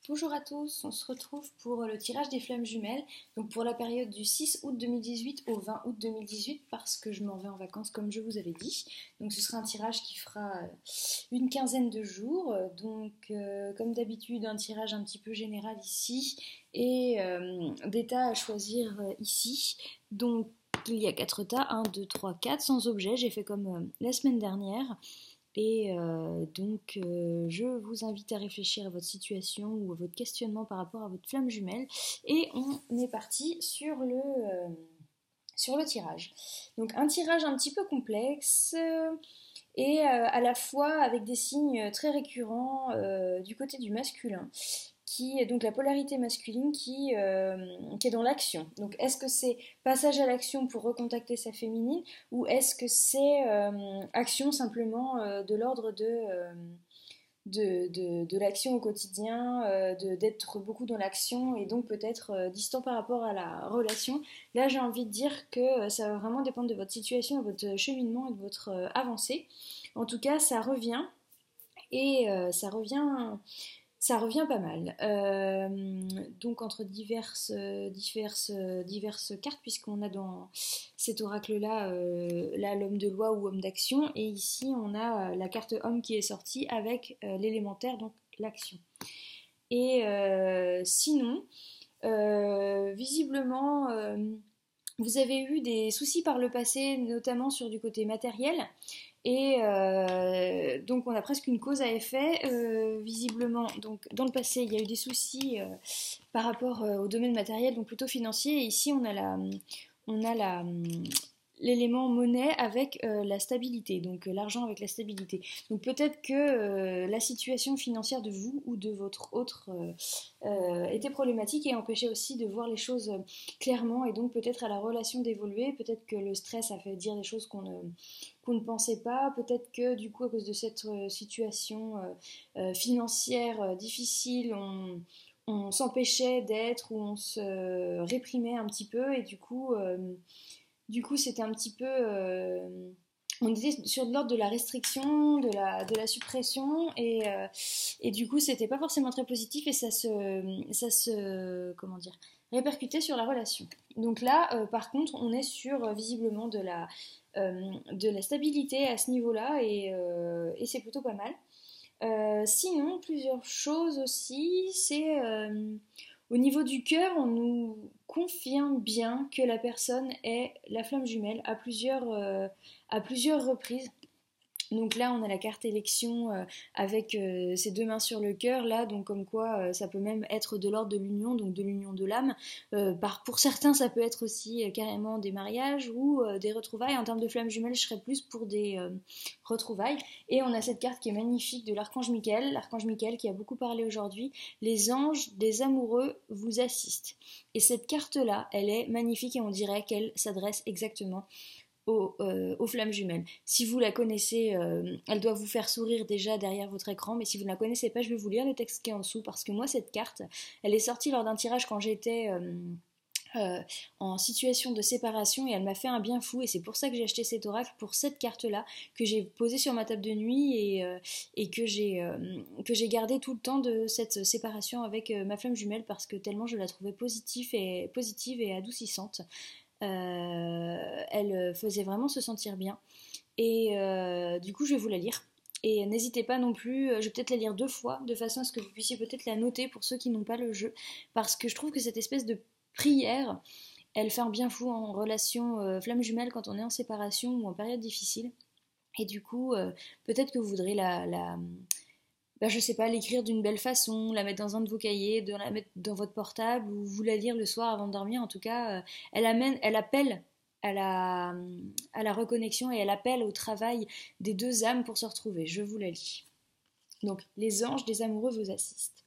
Bonjour à tous, on se retrouve pour le tirage des flammes jumelles, donc pour la période du 6 août 2018 au 20 août 2018 parce que je m'en vais en vacances comme je vous avais dit. Donc ce sera un tirage qui fera une quinzaine de jours, comme d'habitude un tirage un petit peu général ici et des tas à choisir ici. Donc il y a 4 tas, 1, 2, 3, 4 sans objet, j'ai fait comme la semaine dernière. Je vous invite à réfléchir à votre situation ou à votre questionnement par rapport à votre flamme jumelle. Et on est parti sur le tirage. Donc un tirage un petit peu complexe et à la fois avec des signes très récurrents du côté du masculin qui est donc la polarité masculine qui est dans l'action. Donc est-ce que c'est passage à l'action pour recontacter sa féminine ou est-ce que c'est action simplement de l'ordre de l'action au quotidien, d'être beaucoup dans l'action et donc peut-être distant par rapport à la relation. Là j'ai envie de dire que ça va vraiment dépendre de votre situation, de votre cheminement et de votre avancée. En tout cas ça revient et ça revient pas mal. Donc entre diverses cartes, puisqu'on a dans cet oracle-là l'homme de loi ou homme d'action, et ici on a la carte homme qui est sortie avec l'élémentaire, donc l'action. Et sinon, visiblement, vous avez eu des soucis par le passé, notamment sur du côté matériel. Et donc on a presque une cause à effet, visiblement. Donc dans le passé, il y a eu des soucis par rapport au domaine matériel, donc plutôt financier. Et ici, on a l'élément monnaie avec la stabilité, donc l'argent avec la stabilité. Donc peut-être que la situation financière de vous ou de votre autre était problématique et empêchait aussi de voir les choses clairement et donc peut-être à la relation d'évoluer, peut-être que le stress a fait dire des choses qu'on ne pensait pas, peut-être que du coup à cause de cette situation financière difficile, on s'empêchait d'être ou on se réprimait un petit peu et du coup, c'était un petit peu. On était sur l'ordre de la restriction, de la suppression, et du coup, c'était pas forcément très positif et comment dire, répercutait sur la relation. Donc là, par contre, on est sur visiblement de la stabilité à ce niveau-là et c'est plutôt pas mal. Sinon, plusieurs choses aussi, c'est au niveau du cœur, on nous confirme bien que la personne est la flamme jumelle à plusieurs reprises. Donc là, on a la carte élection avec ses deux mains sur le cœur, là, donc comme quoi ça peut même être de l'ordre de l'union, donc de l'union de l'âme. Pour certains, ça peut être aussi carrément des mariages ou des retrouvailles. En termes de flamme jumelle, je serais plus pour des retrouvailles. Et on a cette carte qui est magnifique de l'archange Michael qui a beaucoup parlé aujourd'hui. Les anges des amoureux vous assistent. Et cette carte-là, elle est magnifique et on dirait qu'elle s'adresse exactement aux flammes jumelles. Si vous la connaissez, elle doit vous faire sourire déjà derrière votre écran, mais si vous ne la connaissez pas, je vais vous lire le texte qui est en dessous, parce que moi, cette carte, elle est sortie lors d'un tirage quand j'étais en situation de séparation et elle m'a fait un bien fou et c'est pour ça que j'ai acheté cet oracle pour cette carte là que j'ai posée sur ma table de nuit et que j'ai gardé tout le temps de cette séparation avec ma flamme jumelle parce que tellement je la trouvais positive et adoucissante. Elle faisait vraiment se sentir bien. Et du coup, je vais vous la lire. Et n'hésitez pas non plus, je vais peut-être la lire deux fois, de façon à ce que vous puissiez peut-être la noter pour ceux qui n'ont pas le jeu. Parce que je trouve que cette espèce de prière, elle fait un bien fou en relation flamme jumelle quand on est en séparation ou en période difficile. Et du coup, peut-être que vous voudrez je sais pas, l'écrire d'une belle façon, la mettre dans un de vos cahiers, de la mettre dans votre portable ou vous la lire le soir avant de dormir. En tout cas, elle appelle à à la reconnexion et elle appelle au travail des deux âmes pour se retrouver. Je vous la lis. Donc, les anges des amoureux vous assistent.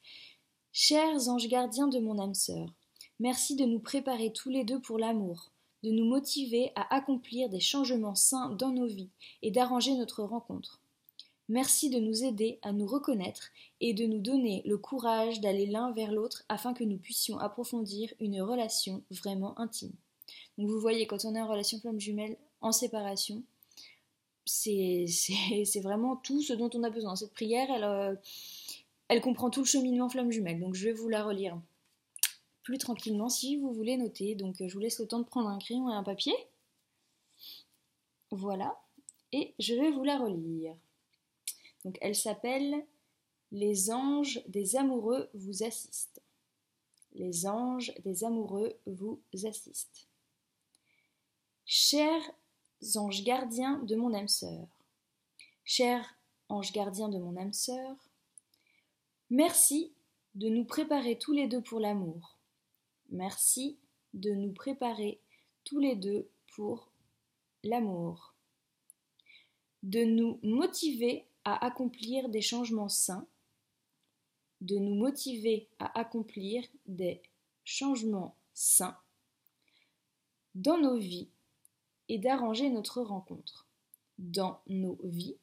Chers anges gardiens de mon âme sœur, merci de nous préparer tous les deux pour l'amour, de nous motiver à accomplir des changements sains dans nos vies et d'arranger notre rencontre. Merci de nous aider à nous reconnaître et de nous donner le courage d'aller l'un vers l'autre afin que nous puissions approfondir une relation vraiment intime. Donc vous voyez, quand on est en relation flamme jumelle, en séparation, c'est vraiment tout ce dont on a besoin. Cette prière, Elle comprend tout le cheminement flamme jumelle, donc je vais vous la relire plus tranquillement si vous voulez noter. Donc je vous laisse le temps de prendre un crayon et un papier. Voilà, et je vais vous la relire. Donc elle s'appelle Les anges des amoureux vous assistent. Les anges des amoureux vous assistent. Chers anges gardiens de mon âme sœur, chers anges gardiens de mon âme sœur, merci de nous préparer tous les deux pour l'amour. Merci de nous préparer tous les deux pour l'amour. De nous motiver à accomplir des changements sains. De nous motiver à accomplir des changements sains dans nos vies et d'arranger notre rencontre. Dans nos vies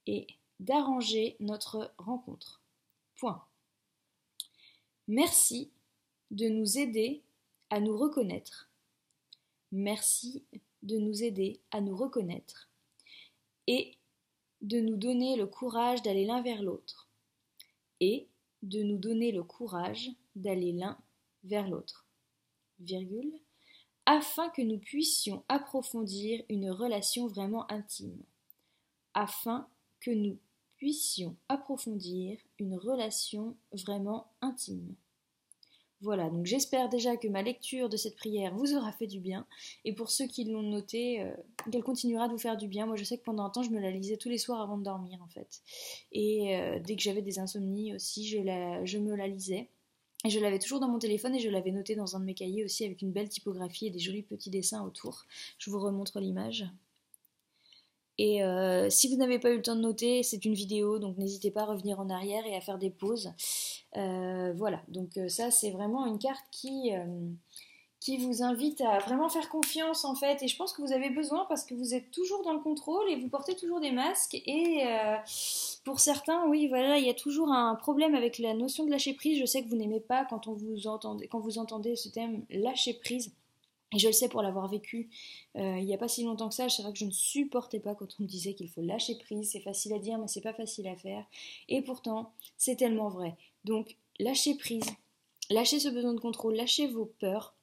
et d'arranger notre rencontre. Point. Merci de nous aider à nous reconnaître. Merci de nous aider à nous reconnaître et de nous donner le courage d'aller l'un vers l'autre. Et de nous donner le courage d'aller l'un vers l'autre. Virgule. Afin que nous puissions approfondir une relation vraiment intime. Afin que nous puissions approfondir une relation vraiment intime. Voilà, donc j'espère déjà que ma lecture de cette prière vous aura fait du bien. Et pour ceux qui l'ont notée, qu'elle continuera de vous faire du bien. Moi je sais que pendant un temps je me la lisais tous les soirs avant de dormir en fait. Et dès que j'avais des insomnies aussi, je me la lisais. Et je l'avais toujours dans mon téléphone et je l'avais notée dans un de mes cahiers aussi avec une belle typographie et des jolis petits dessins autour. Je vous remontre l'image. Et si vous n'avez pas eu le temps de noter, c'est une vidéo, donc n'hésitez pas à revenir en arrière et à faire des pauses. Voilà, donc ça c'est vraiment une carte qui vous invite à vraiment faire confiance en fait. Et je pense que vous avez besoin parce que vous êtes toujours dans le contrôle et vous portez toujours des masques. Et pour certains, oui, voilà, il y a toujours un problème avec la notion de lâcher prise. Je sais que vous n'aimez pas quand vous entendez ce thème lâcher prise. Et je le sais pour l'avoir vécu il n'y a pas si longtemps que ça. C'est vrai que je ne supportais pas quand on me disait qu'il faut lâcher prise. C'est facile à dire, mais c'est pas facile à faire. Et pourtant, c'est tellement vrai. Donc, lâchez prise, lâchez ce besoin de contrôle, lâchez vos peurs.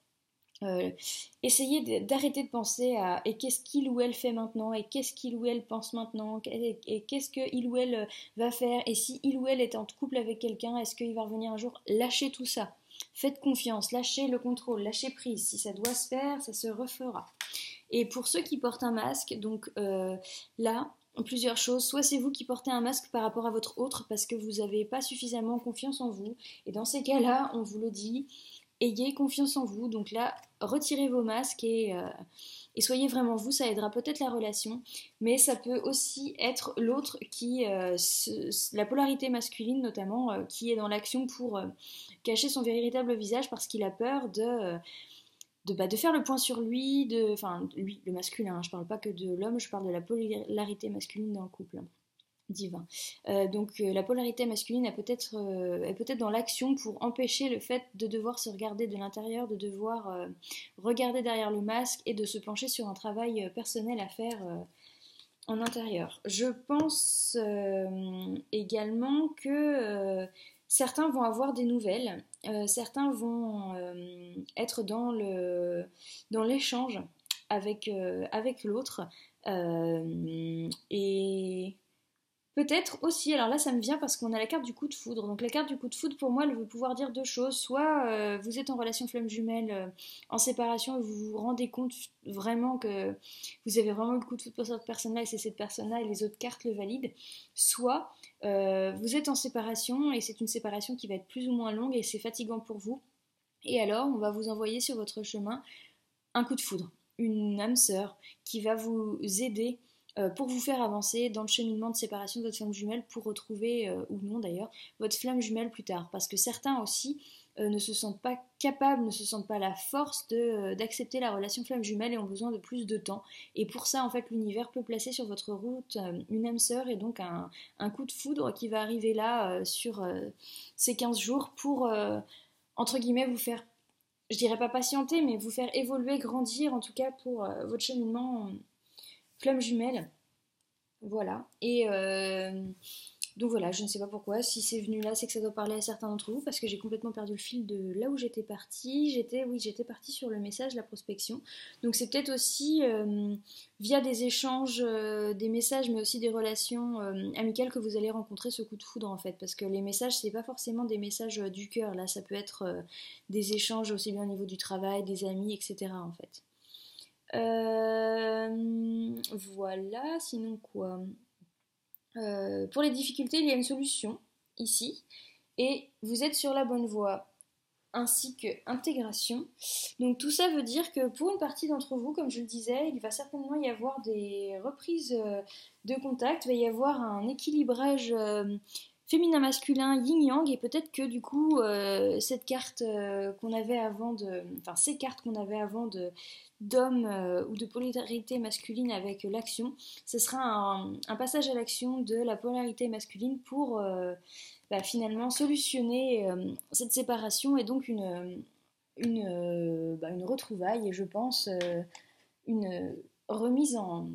Essayez d'arrêter de penser à et qu'est-ce qu'il ou elle fait maintenant, et qu'est-ce qu'il ou elle pense maintenant, et qu'est-ce qu'il ou elle va faire, et si il ou elle est en couple avec quelqu'un, est-ce qu'il va revenir un jour. Lâchez tout ça. Faites confiance, lâchez le contrôle, lâchez prise. Si ça doit se faire, ça se refera. Et pour ceux qui portent un masque, donc là, plusieurs choses. Soit c'est vous qui portez un masque par rapport à votre autre parce que vous n'avez pas suffisamment confiance en vous. Et dans ces cas-là, on vous le dit, ayez confiance en vous. Donc là, retirez vos masques et soyez vraiment vous. Ça aidera peut-être la relation. Mais ça peut aussi être l'autre qui, la polarité masculine notamment, qui est dans l'action pour cacher son véritable visage parce qu'il a peur de faire le point sur lui, lui, le masculin, hein, je parle pas que de l'homme, je parle de la polarité masculine dans le couple. Divin. Donc la polarité masculine est peut-être dans l'action pour empêcher le fait de devoir se regarder de l'intérieur, de devoir regarder derrière le masque et de se pencher sur un travail personnel à faire en intérieur. Je pense également que certains vont avoir des nouvelles, certains vont être dans l'échange avec l'autre et peut-être aussi, alors là ça me vient parce qu'on a la carte du coup de foudre. Donc la carte du coup de foudre pour moi elle veut pouvoir dire deux choses. Soit vous êtes en relation flamme jumelle, en séparation et vous vous rendez compte vraiment que vous avez vraiment le coup de foudre pour cette personne-là et c'est cette personne-là et les autres cartes le valident. Soit vous êtes en séparation et c'est une séparation qui va être plus ou moins longue et c'est fatigant pour vous. Et alors on va vous envoyer sur votre chemin un coup de foudre, une âme sœur qui va vous aider pour vous faire avancer dans le cheminement de séparation de votre flamme jumelle pour retrouver, ou non d'ailleurs, votre flamme jumelle plus tard. Parce que certains aussi ne se sentent pas capables, ne se sentent pas la force d'accepter la relation flamme jumelle et ont besoin de plus de temps. Et pour ça, en fait, l'univers peut placer sur votre route une âme sœur et donc un coup de foudre qui va arriver là sur ces 15 jours pour, entre guillemets, vous faire, je dirais pas patienter, mais vous faire évoluer, grandir, en tout cas pour votre cheminement flamme jumelle. Voilà. Et Donc voilà, je ne sais pas pourquoi. Si c'est venu là, c'est que ça doit parler à certains d'entre vous parce que j'ai complètement perdu le fil de là où j'étais partie. J'étais partie sur le message, la prospection. Donc c'est peut-être aussi via des échanges, des messages, mais aussi des relations amicales que vous allez rencontrer ce coup de foudre en fait. Parce que les messages, c'est pas forcément des messages du cœur. Là, ça peut être des échanges aussi bien au niveau du travail, des amis, etc. en fait. Voilà, sinon quoi? Pour les difficultés, il y a une solution ici et vous êtes sur la bonne voie ainsi que intégration. Donc tout ça veut dire que pour une partie d'entre vous, comme je le disais, il va certainement y avoir des reprises de contact, il va y avoir un équilibrage féminin-masculin yin-yang et peut-être que du coup cette carte qu'on avait avant de, enfin ces cartes qu'on avait avant de d'homme ou de polarité masculine avec l'action, ce sera un passage à l'action de la polarité masculine pour finalement solutionner cette séparation et donc une retrouvaille et je pense une remise en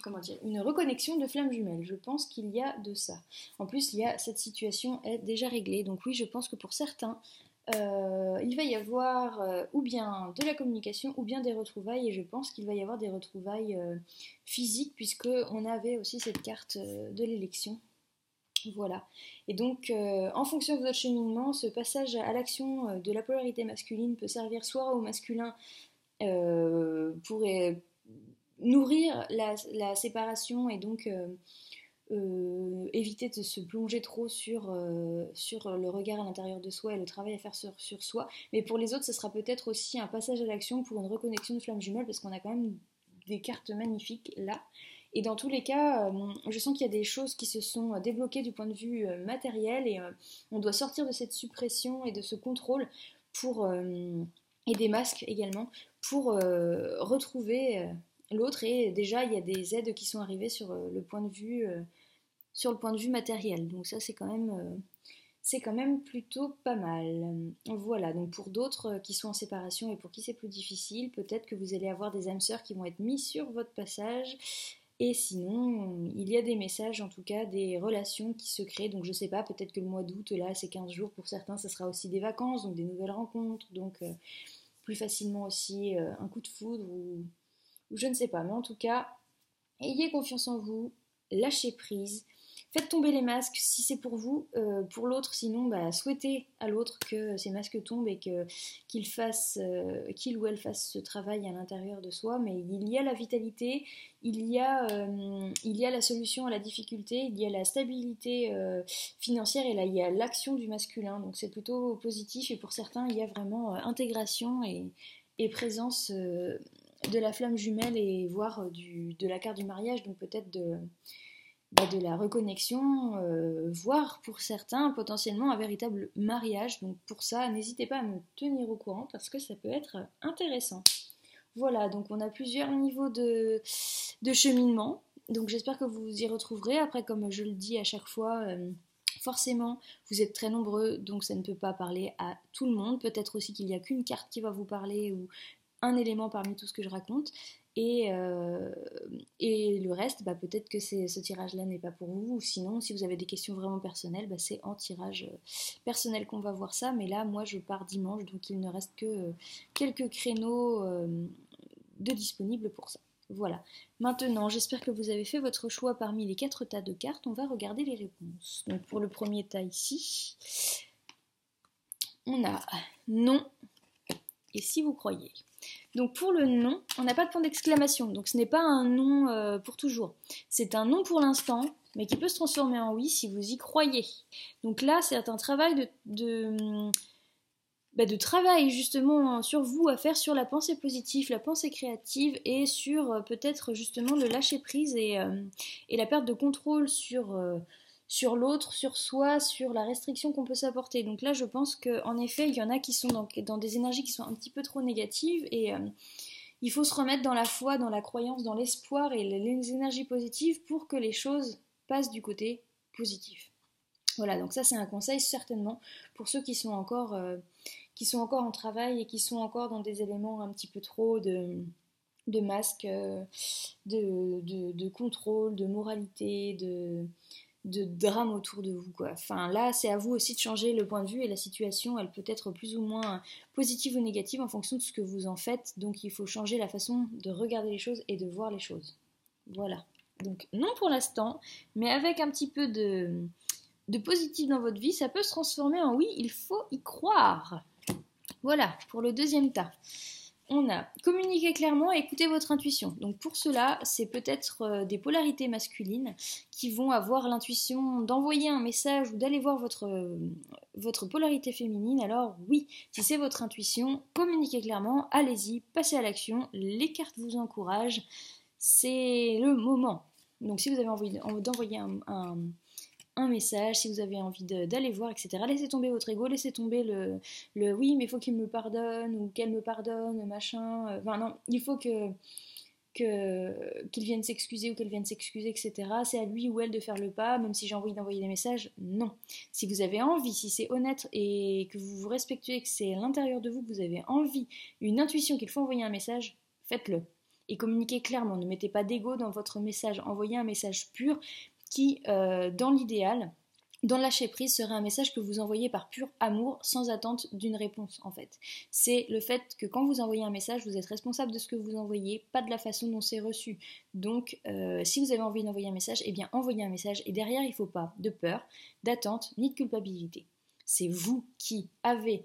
comment dire, une reconnexion de flammes jumelles. Je pense qu'il y a de ça. En plus, cette situation est déjà réglée. Donc oui, je pense que pour certains, il va y avoir ou bien de la communication ou bien des retrouvailles et je pense qu'il va y avoir des retrouvailles physiques puisque on avait aussi cette carte de l'élection. Voilà. Et donc, en fonction de votre cheminement, ce passage à l'action de la polarité masculine peut servir soit au masculin pour nourrir la séparation et donc éviter de se plonger trop sur le regard à l'intérieur de soi et le travail à faire sur soi. Mais pour les autres, ce sera peut-être aussi un passage à l'action pour une reconnexion de flammes jumelles parce qu'on a quand même des cartes magnifiques là. Et dans tous les cas, je sens qu'il y a des choses qui se sont débloquées du point de vue matériel et on doit sortir de cette suppression et de ce contrôle pour, et des masques également pour retrouver l'autre. Et déjà, il y a des aides qui sont arrivées sur sur le point de vue matériel. Donc ça, c'est quand même plutôt pas mal. Voilà, donc pour d'autres qui sont en séparation et pour qui c'est plus difficile, peut-être que vous allez avoir des âmes sœurs qui vont être mis sur votre passage. Et sinon, il y a des messages, en tout cas, des relations qui se créent. Donc je sais pas, peut-être que le mois d'août, là, c'est 15 jours. Pour certains, ça sera aussi des vacances, donc des nouvelles rencontres. Donc plus facilement aussi un coup de foudre ou je ne sais pas. Mais en tout cas, ayez confiance en vous, lâchez prise, faites tomber les masques si c'est pour vous, pour l'autre sinon souhaitez à l'autre que ces masques tombent et qu'il ou elle fasse ce travail à l'intérieur de soi, mais il y a la vitalité, il y a la solution à la difficulté, il y a la stabilité financière et là il y a l'action du masculin, donc c'est plutôt positif et pour certains il y a vraiment intégration et présence de la flamme jumelle et voire de la carte du mariage, donc peut-être de la reconnexion, voire pour certains potentiellement un véritable mariage. Donc pour ça, n'hésitez pas à me tenir au courant parce que ça peut être intéressant. Voilà, donc on a plusieurs niveaux de cheminement. Donc j'espère que vous vous y retrouverez. Après, comme je le dis à chaque fois, forcément, vous êtes très nombreux, donc ça ne peut pas parler à tout le monde. Peut-être aussi qu'il n'y a qu'une carte qui va vous parler ou un élément parmi tout ce que je raconte. Et le reste, peut-être que ce tirage-là n'est pas pour vous. Ou sinon, si vous avez des questions vraiment personnelles, c'est en tirage personnel qu'on va voir ça. Mais là, moi, je pars dimanche, donc il ne reste que quelques créneaux de disponibles pour ça. Voilà. Maintenant, j'espère que vous avez fait votre choix parmi les 4 tas de cartes. On va regarder les réponses. Donc pour le premier tas ici, on a non et si vous croyez. Donc pour le non, on n'a pas de point d'exclamation, donc ce n'est pas un non pour toujours. C'est un non pour l'instant, mais qui peut se transformer en oui si vous y croyez. Donc là, c'est un travail de travail justement sur vous à faire sur la pensée positive, la pensée créative et sur peut-être justement le lâcher prise et la perte de contrôle sur l'autre, sur soi, sur la restriction qu'on peut s'apporter. Donc là, je pense qu'en effet, il y en a qui sont dans des énergies qui sont un petit peu trop négatives et il faut se remettre dans la foi, dans la croyance, dans l'espoir et les énergies positives pour que les choses passent du côté positif. Voilà, donc ça c'est un conseil certainement pour ceux qui sont encore en travail et qui sont encore dans des éléments un petit peu trop de masque, de contrôle, de moralité, de drame autour de vous, quoi. Enfin, là, c'est à vous aussi de changer le point de vue et la situation, elle peut être plus ou moins positive ou négative en fonction de ce que vous en faites. Donc, il faut changer la façon de regarder les choses et de voir les choses. Voilà. Donc, non pour l'instant, mais avec un petit peu de positif dans votre vie, ça peut se transformer en oui, il faut y croire. Voilà, pour le deuxième tas. On a communiquer clairement et écouter votre intuition. Donc pour cela, c'est peut-être des polarités masculines qui vont avoir l'intuition d'envoyer un message ou d'aller voir votre polarité féminine. Alors oui, si c'est votre intuition, communiquez clairement, allez-y, passez à l'action, les cartes vous encouragent, c'est le moment. Donc si vous avez envie d'envoyer un message, si vous avez envie d'aller voir, etc. Laissez tomber votre ego, laissez tomber le oui, mais il faut qu'il me pardonne ou qu'elle me pardonne, machin. Enfin, non, il faut qu'il vienne s'excuser ou qu'elle vienne s'excuser, etc. C'est à lui ou elle de faire le pas, même si j'ai envie d'envoyer des messages, non. Si vous avez envie, si c'est honnête et que vous vous respectez, que c'est à l'intérieur de vous que vous avez envie, une intuition qu'il faut envoyer un message, faites-le. Et communiquez clairement, ne mettez pas d'ego dans votre message, envoyez un message pur qui, dans l'idéal, dans le lâcher prise, serait un message que vous envoyez par pur amour, sans attente d'une réponse, en fait. C'est le fait que quand vous envoyez un message, vous êtes responsable de ce que vous envoyez, pas de la façon dont c'est reçu. Donc, si vous avez envie d'envoyer un message, eh bien, envoyez un message. Et derrière, il ne faut pas de peur, d'attente, ni de culpabilité. C'est vous qui avez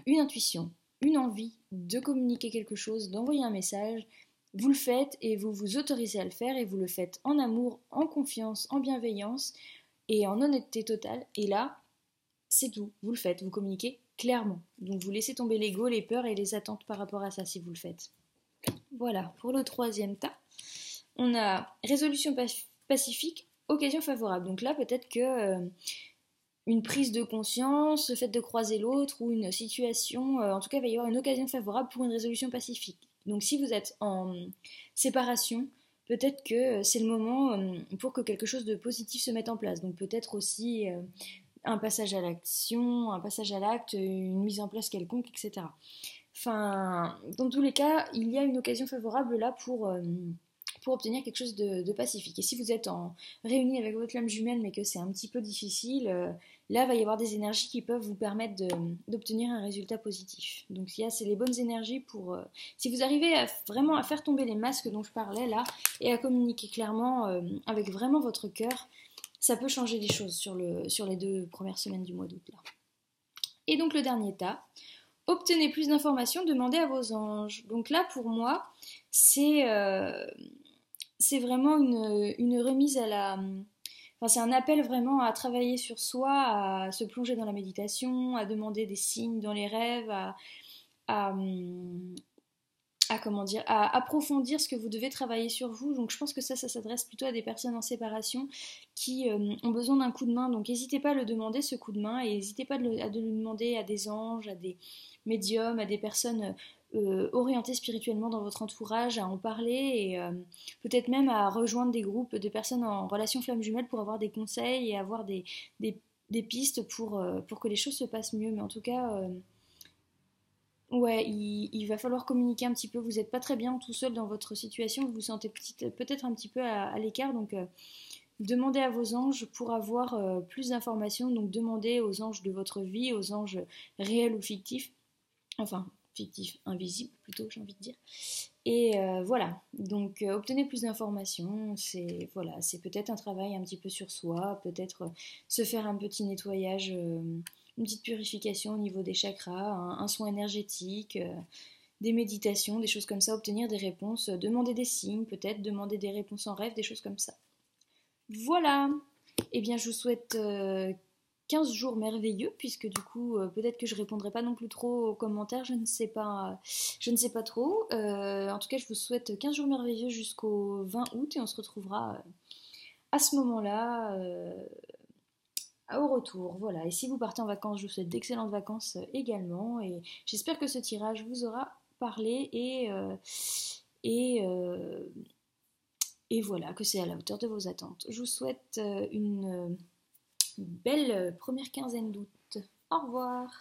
une intuition, une envie de communiquer quelque chose, d'envoyer un message. Vous le faites et vous vous autorisez à le faire et vous le faites en amour, en confiance, en bienveillance et en honnêteté totale. Et là, c'est tout. Vous le faites, vous communiquez clairement. Donc vous laissez tomber l'ego, les peurs et les attentes par rapport à ça si vous le faites. Voilà, pour le troisième tas, on a résolution pacifique, occasion favorable. Donc là, peut-être que une prise de conscience, le fait de croiser l'autre ou une situation, en tout cas, il va y avoir une occasion favorable pour une résolution pacifique. Donc si vous êtes en séparation, peut-être que c'est le moment pour que quelque chose de positif se mette en place. Donc peut-être aussi un passage à l'action, un passage à l'acte, une mise en place quelconque, etc. Enfin, dans tous les cas, il y a une occasion favorable là pour obtenir quelque chose de pacifique. Et si vous êtes réuni avec votre flamme jumelle mais que c'est un petit peu difficile, là, il va y avoir des énergies qui peuvent vous permettre d'obtenir un résultat positif. Donc, c'est les bonnes énergies pour... si vous arrivez vraiment à faire tomber les masques dont je parlais là et à communiquer clairement avec vraiment votre cœur, ça peut changer les choses sur les 2 premières semaines du mois d'août là. Et donc, le dernier tas, obtenez plus d'informations, demandez à vos anges. Donc là, pour moi, c'est vraiment une remise à la... Enfin, c'est un appel vraiment à travailler sur soi, à se plonger dans la méditation, à demander des signes dans les rêves, à, comment dire, à approfondir ce que vous devez travailler sur vous. Donc je pense que ça s'adresse plutôt à des personnes en séparation qui ont besoin d'un coup de main. Donc n'hésitez pas à le demander, ce coup de main, et n'hésitez pas à le demander à des anges, à des médiums, à des personnes orientées spirituellement dans votre entourage, à en parler et peut-être même à rejoindre des groupes de personnes en relation flamme jumelle pour avoir des conseils et avoir des pistes pour que les choses se passent mieux. Mais en tout cas... ouais, il va falloir communiquer un petit peu. Vous n'êtes pas très bien tout seul dans votre situation. Vous vous sentez peut-être un petit peu à l'écart. Donc, demandez à vos anges pour avoir plus d'informations. Donc, demandez aux anges de votre vie, aux anges réels ou fictifs. Enfin, fictifs, invisibles plutôt, j'ai envie de dire. Et voilà. Donc, obtenez plus d'informations. C'est peut-être un travail un petit peu sur soi. Peut-être se faire un petit nettoyage. Une petite purification au niveau des chakras, un soin énergétique, des méditations, des choses comme ça, obtenir des réponses, demander des signes peut-être, demander des réponses en rêve, des choses comme ça. Voilà. Eh bien, je vous souhaite 15 jours merveilleux, puisque du coup, peut-être que je répondrai pas non plus trop aux commentaires, je ne sais pas trop. En tout cas, je vous souhaite 15 jours merveilleux jusqu'au 20 août, et on se retrouvera à ce moment-là au retour. Voilà. Et si vous partez en vacances, je vous souhaite d'excellentes vacances également. Et j'espère que ce tirage vous aura parlé et, euh, et voilà, que c'est à la hauteur de vos attentes. Je vous souhaite une belle première quinzaine d'août. Au revoir.